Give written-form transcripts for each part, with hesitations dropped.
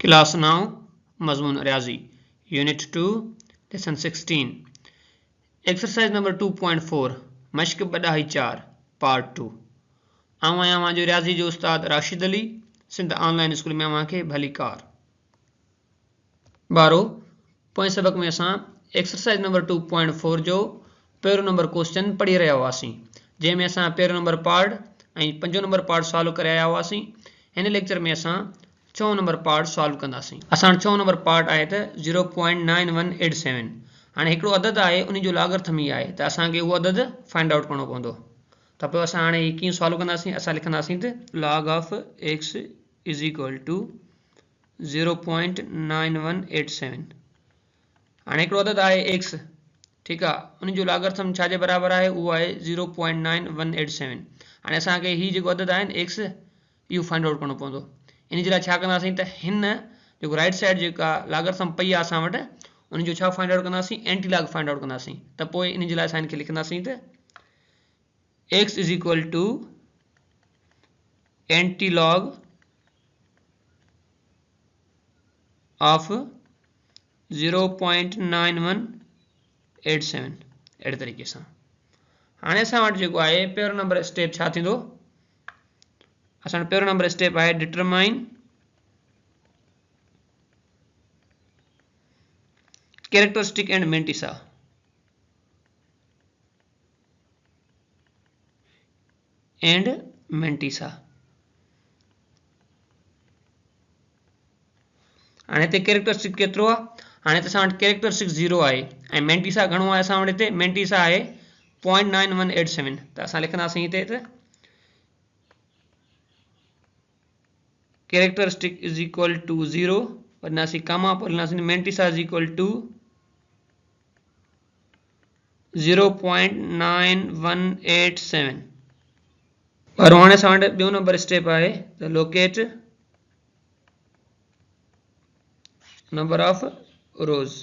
Class 9 मजमून रियाजी unit 2 lesson 16 exercise number 2.4 मश्क बडाही 4 पार्ट 2 आऊं आहियां मुंहिंजो रियाजी जो उस्ताद राशिद अली सिंध ऑनलाइन स्कूल में अव्हांखे भली कार ॿारो पोएं सबक में असां एक्सरसाइज नंबर 2.4 जो पहिरियों नंबर क्वेश्चन पढ़ी रहिया हुआसीं जंहिंमें असां पहिरियों नंबर पार्ट ऐं पंजो नंबर पार्ट सॉल्व करे आया हुआसीं। हिन लेक्चर में असां 6 नंबर पार्ट सॉल्व कंदासीं। असां 6 नंबर पार्ट आहे त 0.9187 हाणे हिकिड़ो अदद आहे उन जो लागर्थम ही आहे त असांखे उहो अदद फाइंड आउट करणो पवंदो। त पोइ असां हाणे कीअं सॉल्व कंदासीं। असां लिखंदासीं त log of x is equal to 0.9187 हाणे हिकिड़ो अदद आहे x ठीक आहे उन जो लागर्थम छाजे बराबर आहे उहो आहे 0.9187 हाणे असांखे ही जेको अदद आहे न x इहो फाइंड आउट करणो पवंदो। इन जे लाइ छा कंदासीं त हिन जेको राइट साइड जेका लागर्थम पई आहे असां वटि उन जो छा फाइंड आउट कंदासीं एंटी लॉग फाइंड आउट कंदासीं। त पोइ इन जे लाइ असां इनखे लिखंदासीं त x is equal to antilog of 0.9187 अहिड़े तरीक़े सां। हाणे असां वटि जेको आहे पहिरियों नंबर स्टेप छा थींदो। असां पहिरियों नंबर स्टेप आहे डिटरमाइन कैरेक्टरिस्टिक एंड मेंटिसा। हाणे हिते कैरेक्टरिस्टिक केतिरो आहे। हाणे त असां वटि कैरेक्टरिस्टिक 0 आहे ऐं मेंटिसा घणो आहे असां वटि हिते मेंटिसा आहे 0.9187 त असां लिखंदासीं हिते त कैरेक्टरिस्टिक इज इक्वल टू 0 वञासीं कामा पोइ लिखंदासीं मेंटिसा इज इक्वल टू 0.9187। पर हाणे असां वटि ॿियो नंबर स्टेप आहे त लोकेट नंबर ऑफ रोज़।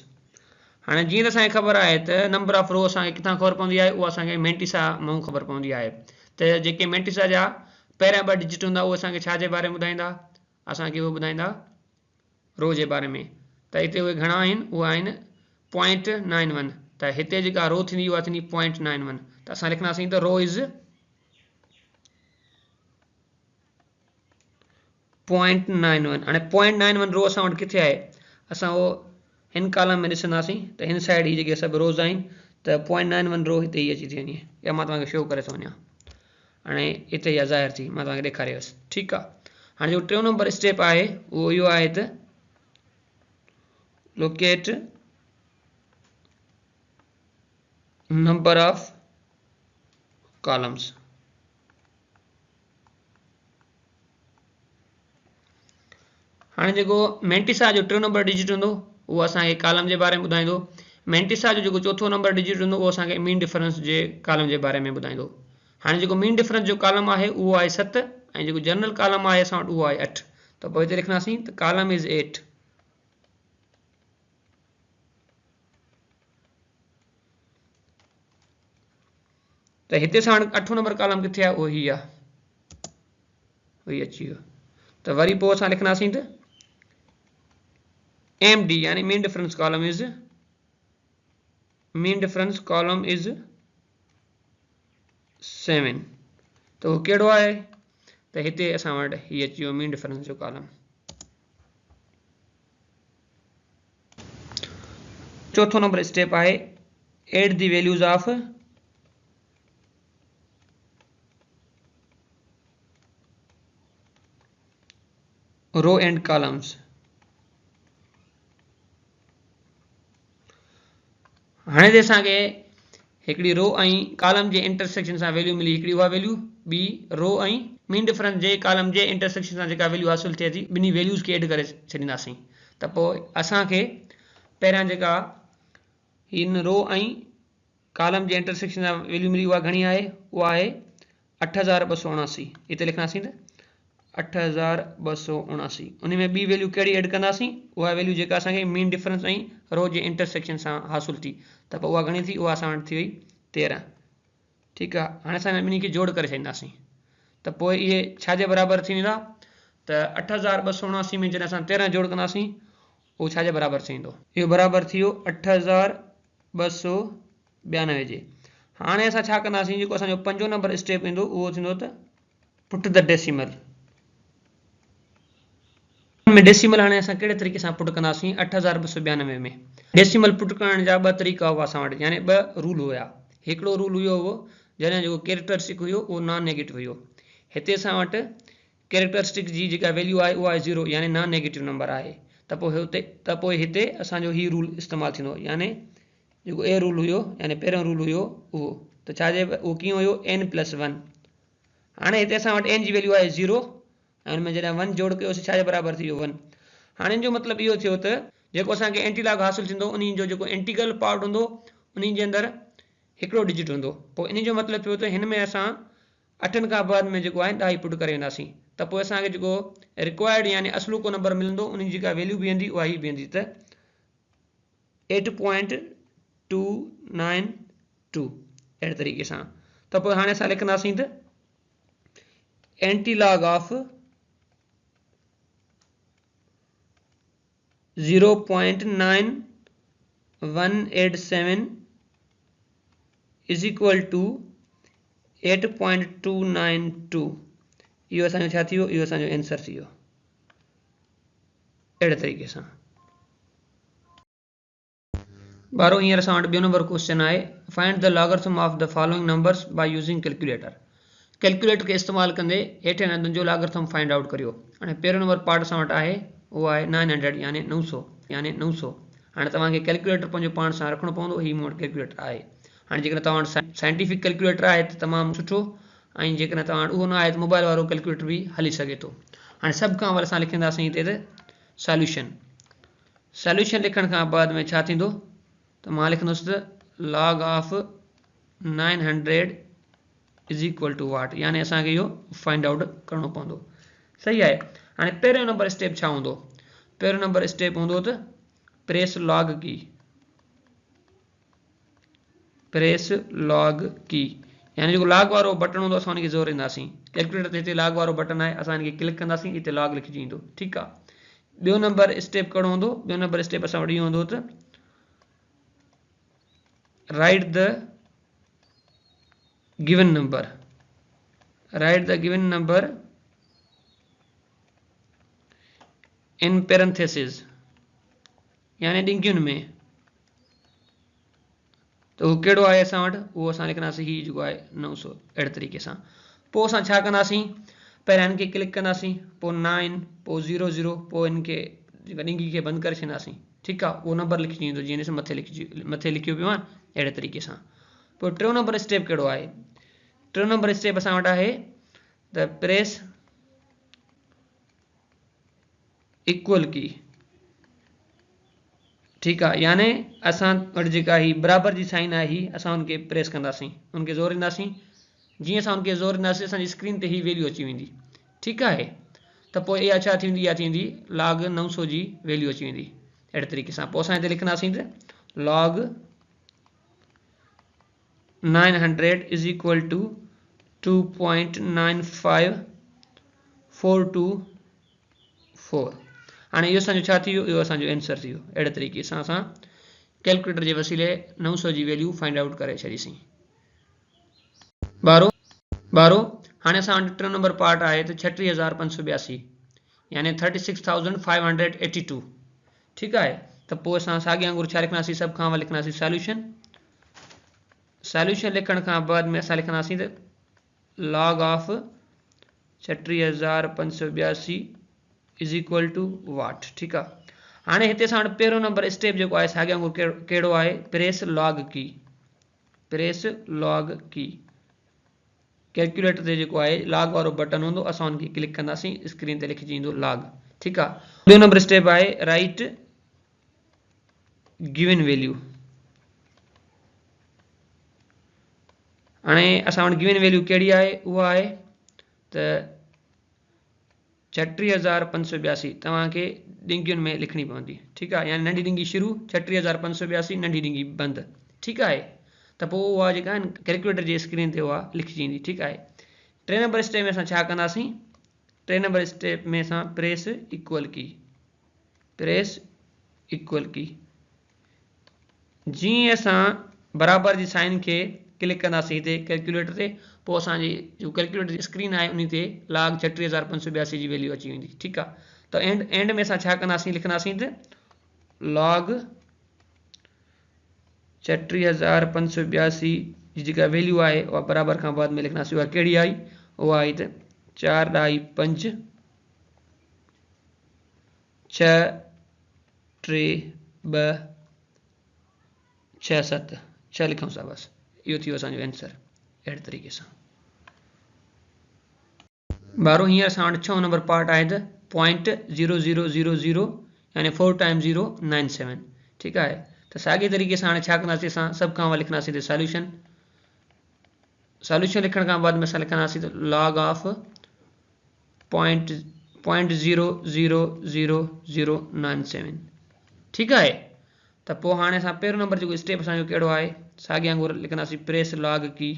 हाणे जीअं त असांखे ख़बर आहे त नंबर ऑफ रो असांखे किथां ख़बर पवंदी आहे उहा असांखे मेंटिसा मां ख़बर पवंदी आहे। त जेके मेंटिसा जा पहिरियां 2 डिजिट हूंदा उहे असांखे छा जे बारे में ॿुधाईंदा असांखे उहे ॿुधाईंदा रो जे बारे में। त हिते उहे घणा आहिनि उहे आहिनि 0.91 त हिते जेका रो थींदी उहा थींदी 0.91 त असां लिखंदासीं त रो इज़ 0.91। हाणे 0.91 रो असां वटि किथे आहे असां उहो हिन कॉलम में ॾिसंदासीं त हिन साइड ही जेके सभु रोज़ आहिनि त 0.91 रो हिते ई अची थी वञे या मां तव्हांखे शो करे थो वञा। हाणे हिते इहा ज़ाहिर थी मां तव्हांखे ॾेखारियोसि ठीकु आहे। हाणे जो टियों नंबर स्टेप आहे उहो इहो आहे त लोकेट नंबर ऑफ कॉलम्स। हाणे जेको मेंटिसा जो टियों नंबर डिजिट हूंदो उहो असांखे कॉलम जे बारे में ॿुधाईंदो। मेंटिसा जो जेको चौथो नंबर डिजिट हूंदो उहो असांखे मीन डिफरेंस जे कॉलम जे बारे में ॿुधाईंदो। हाणे जेको मीन डिफरेंस जो कॉलम आहे उहो आहे 7 ऐं जेको जनरल कॉलम आहे असां वटि उहो आहे 8 त पोइ हिते लिखंदासीं त कॉलम इज़ 8। त हिते असां वटि 8 नंबर कॉलम किथे आहे उहो ही आहे वही अची वियो। त वरी पोइ असां लिखंदासीं त MD यानी मीन डिफरेंस कॉलम इज़ 7 त उहो कहिड़ो आहे त हिते असां वटि हीअ अची वियो मीन डिफरेंस जो कॉलम। चौथो नंबर स्टेप आहे add the values of row and columns. हाणे ते असांखे हिकिड़ी रो ऐं कॉलम जे इंटरसेक्शन सां वैल्यू मिली हिकिड़ी उहा वैल्यू ॿी रो ऐं मीन डिफरेंस जे कॉलम जे इंटरसेक्शन सां जेका वैल्यू हासिलु थिए थी ॿिन्ही वैल्यूज़ खे एड करे छॾींदासीं। त पोइ असांखे पहिरियां जेका हिन रो ऐं कॉलम जे इंटरसेक्शन सां वैल्यू मिली उहा घणी आहे उहा आहे 8279। हिते लिखंदासीं त 8279 उन में ॿी वैल्यू कहिड़ी एड कंदासीं उहा वैल्यू जेका असांखे मीन डिफरेंस ऐं रो जे इंटरसेक्शन सां हासिलु थी त पोइ उहा घणी थी उहा असां वटि थी वई 13 ठीकु आहे। हाणे असां ॿिन्ही खे जोड़ करे छॾींदासीं त पोइ इहे छाजे बराबरि थी वेंदा त त 8279 में जॾहिं असां 13 जोड़ कंदासीं उहो छाजे बराबरि थी वेंदो, इहो बराबरि थी वियो 8292 जे। हाणे असां छा कंदासीं, जेको असांजो 5 नंबर स्टेप ईंदो उहो थींदो त पुट द डेसिमल में। डेसिमल हाणे असां कहिड़े तरीक़े सां पुट कंदासीं 8292 में। डेसिमल पुट करण जा ॿ तरीक़ा हुआ असां वटि, यानी ॿ रूल हुया। हिकिड़ो रूल हुयो उहो जॾहिं जेको कैरेक्टरिस्टिक हुयो उहो नॉन नेगेटिव हुयो। हिते असां वटि कैरेक्टरिस्टिक जी जेका वैल्यू आहे उहा आहे 0, यानी नॉन नेगेटिव नंबर आहे। त पोइ हिते असांजो ही रूल इस्तेमालु थींदो, यानी जेको ए रूल हुयो यानी पहिरियों रूल हुयो उहो त छाजे उहो कीअं हुयो n+1। हाणे हिते असां वटि n जी वैल्यू आहे 0 ऐं हुन में जॾहिं 1 जोड़ कयोसीं छाजे बराबरि थी वियो 1। हाणे इन जो मतिलबु इहो थियो त जेको असांखे एंटीलॉग हासिलु थींदो उन जो जेको इंटीग्रल पार्ट हूंदो उन जे अंदरि हिकिड़ो डिजिट हूंदो। पोइ इन जो मतिलबु थियो त हिन में असां 8 खां बाद में जेको आहे ॾाई पुट करे वेंदासीं, त पोइ असांखे जेको रिक्वायर्ड यानी असलू को नंबर मिलंदो उन जी जेका वैल्यू बीहंदी उहा ई बीहंदी, त 8.292 अहिड़े तरीक़े सां। त पोइ हाणे असां लिखंदासीं त antilog of 0.9187 is equal to 8.292। इहो असांजो छा थी वियो, इहो असांजो आंसर थी वियो अहिड़े तरीक़े सां। ॿारो हींअर असां वटि ॿियो नंबर क्वेश्चन आहे, find the logarithm of the following numbers by using calculator. Calculator खे इस्तेमालु कंदे हेठियन हंधनि जो लॉगरिथम फाइंड आउट करियो। हाणे पहिरियों नंबर पार्ट असां वटि आहे उहो आहे 900 यानी 900। हाणे तव्हांखे कैलकुलेटर पंहिंजो पाण सां रखिणो पवंदो, ही मूं वटि कैलकुलेटर आहे। हाणे जेकॾहिं तव्हां वटि साइंटिफिक कैलकुलेटर आहे त तमामु सुठो, ऐं जेकॾहिं तव्हां वटि उहो न आहे त मोबाइल वारो कैलकुलेटर बि हली सघे थो। हाणे सभु खां अवल असां लिखंदासीं हिते त सॉल्यूशन लिखण खां बाद में छा थींदो त मां लिखंदुसि त log of 900 is equal to what, यानी असांखे इहो फाइंड आउट करणो पवंदो। सही आहे। हाणे पहिरियों नंबर स्टेप छा हूंदो, पहिरियों नंबर स्टेप हूंदो त प्रेस लॉग की, यानी जेको लॉग वारो बटन हूंदो असां हुनखे ज़ोर ॾींदासीं। कैलकुलेटर ते हिते लॉग वारो बटन आहे, असां हिनखे क्लिक कंदासीं, हिते लॉग लिखिजी ईंदो। ठीकु आहे। ॿियो नंबर स्टेप कहिड़ो हूंदो, ॿियो नंबर स्टेप असां वटि इहो हूंदो त right the given number in parenthesis, यानी ॾिंगियुनि में। त उहो कहिड़ो आहे असां वटि, उहो असां लिखंदासीं हीउ जेको आहे 900 अहिड़े तरीक़े सां। पोइ असां छा कंदासीं, पहिरियां हिनखे क्लिक कंदासीं, पोइ 9, पोइ 00, पोइ हिनखे जेका ॾिंगी खे बंदि करे छॾींदासीं। ठीकु आहे। उहो नंबर लिखिजी ईंदो जीअं ॾिस मथे लिखियो पियो आहे अहिड़े तरीक़े सां। पोइ टियों नंबर स्टेप कहिड़ो आहे, टियों नंबर स्टेप असां वटि आहे त प्रेस इक्वल की। ठीकु आहे। यानी असां वटि जेका ही बराबरि जी साइन आहे ही असां हुनखे प्रेस कंदासीं, हुनखे ज़ोर ॾींदासीं। जीअं असां हुनखे ज़ोर ॾींदासीं असांजी स्क्रीन ते ही वैल्यू अची वेंदी। ठीकु आहे। त पोइ इहा छा थींदी, इहा थींदी लॉग 900 जी वैल्यू अची वेंदी अहिड़े तरीक़े सां। पोइ असां हिते लिखंदासीं त लॉग 900 इज इक्वल टू 2.95424। हाणे इहो असांजो छा थी वियो, इहो असांजो आंसर थी वियो अहिड़े तरीक़े सां असां कैलकुलेटर जे वसीले 900 जी वैल्यू फाइंड आउट करे छॾीसीं। ॿारो हाणे असां वटि टियों नंबर पार्ट आहे त 36,582 यानी 36,582। ठीकु आहे। त पोइ असां साॻिए वांगुरु छा लिखंदासीं, सभु खां अवल लिखंदासीं सॉल्यूशन लिखण खां बाद में असां लिखंदासीं त log of 36,582 is equal to what. ठीकु आहे। हाणे हिते असां वटि पहिरियों नंबर स्टेप जेको आहे साॻिए वांगुरु कहिड़ो आहे, प्रेस लॉग की। कैलकुलेटर ते जेको आहे लॉग वारो बटन हूंदो, असां हुनखे क्लिक कंदासीं, स्क्रीन ते लिखिजी ईंदो लॉग। ठीकु आहे। ॿियो नंबर स्टेप आहे राइट गिवन वैल्यू। हाणे असां वटि गिवन वैल्यू कहिड़ी आहे, उहा आहे त 36,582 तव्हांखे ॾिंगियुनि में लिखणी पवंदी। ठीकु आहे। यानी नंढी ॾिंगी शुरू, 36,582 नंढी ॾिंगी बंदि। ठीकु आहे। त पोइ उहा जेका कैलकुलेटर जी स्क्रीन ते उहा लिखिजी ईंदी। ठीकु आहे। टे नंबर स्टेप में असां छा कंदासीं, 3 नंबर स्टेप में असां प्रेस इक्वल की जीअं असां बराबर जी साइन खे क्लिक कंदासीं हिते कैलकुलेटर ते, पोइ असांजी जो कैलकुलेटर जी स्क्रीन आहे उन ते log 36,582 जी वैल्यू अची वेंदी। ठीकु आहे, त एंड में असां छा कंदासीं, लिखंदासीं त log 36,582 जी जेका वैल्यू आहे उहा बराबर खां बाद में लिखंदासीं। उहा कहिड़ी आई, उहा आई त 4.5 6 3 2 6 7 6 लिखूं था बस, इहो थी वियो असांजो आंसर। अहिड़े तरीक़े सां ॿारो हींअर असां वटि 6 नंबर पार्ट आहे त 0.0000 यानी 4 टाइम्स 0 97। ठीकु आहे, त साॻे तरीक़े सां हाणे छा कंदासीं, असां सभु खां लिखंदासीं त सॉल्यूशन लिखण खां बाद में असां लिखंदासीं त log ऑफ 0.000097। ठीकु आहे, त पोइ हाणे असां पहिरियों नंबर जेको स्टेप असांजो कहिड़ो आहे, साॻे वांगुरु लिखंदासीं प्रेस log की,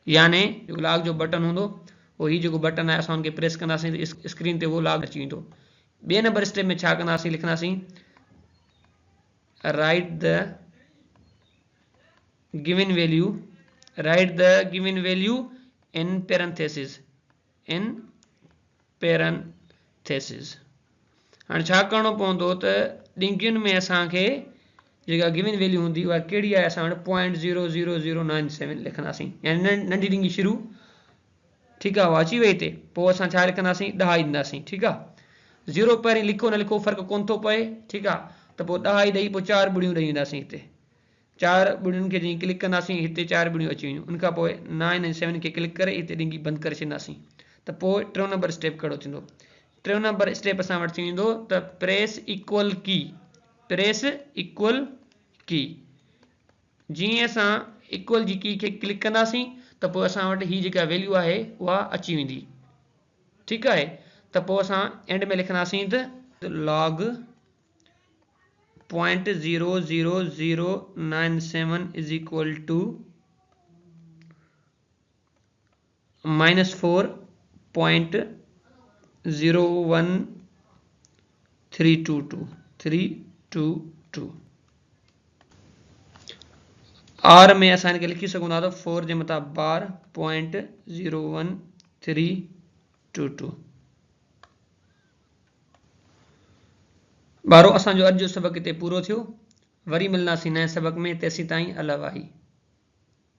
यानी जेको log जो बटन हूंदो उहो ही जेको बटन आहे असां हुनखे प्रेस कंदासीं त स्क्रीन ते उहो log अची वेंदो। ॿिए नंबर स्टेप में छा कंदासीं, लिखंदासीं right the given value in parenthesis. हाणे छा करिणो पवंदो त ॾिंगियुनि में असांखे जेका गिवन वैल्यू हूंदी उहा कहिड़ी आहे, असां वटि 0.00097 लिखंदासीं, यानी नंढी ॾिंगी शुरू। ठीकु आहे, उहा अची वई हिते, पोइ असां छा लिखंदासीं, 10 ईंदासीं। ठीकु आहे, 0 पहिरीं लिखो न लिखो फ़र्क़ु कोन थो पए। ठीकु आहे, त पोइ 10 ई ॾेई पोइ 4 ॿुड़ियूं ॾेई ईंदासीं। हिते 4 ॿुड़ियुनि खे जीअं क्लिक कंदासीं हिते 4 ॿुड़ियूं अची वयूं, उनखां पोइ 9 ऐं 7 खे क्लिक करे हिते ॾिंगी बंदि करे छॾींदासीं। त पोइ 3 नंबर स्टेप कहिड़ो थींदो, 3 नंबर स्टेप असां वटि थी वेंदो त प्रेस इक्वल की। जीअं असां इक्वल जी की खे क्लिक कंदासीं त पोइ असां वटि ही जेका वैल्यू आहे उहा अची वेंदी। ठीकु आहे, त पोइ असां एंड में लिखंदासीं त log 0.00097 इज इक्वल टू -4.01322 आर में असां हिनखे लिखी सघूं था त 4 जे मथां बार .01322। ॿारो असांजो अॼु जो सबक़ हिते पूरो थियो। वरी मिलंदासीं नए सबक़ में, तेसीं ताईं अल्लाह वाही।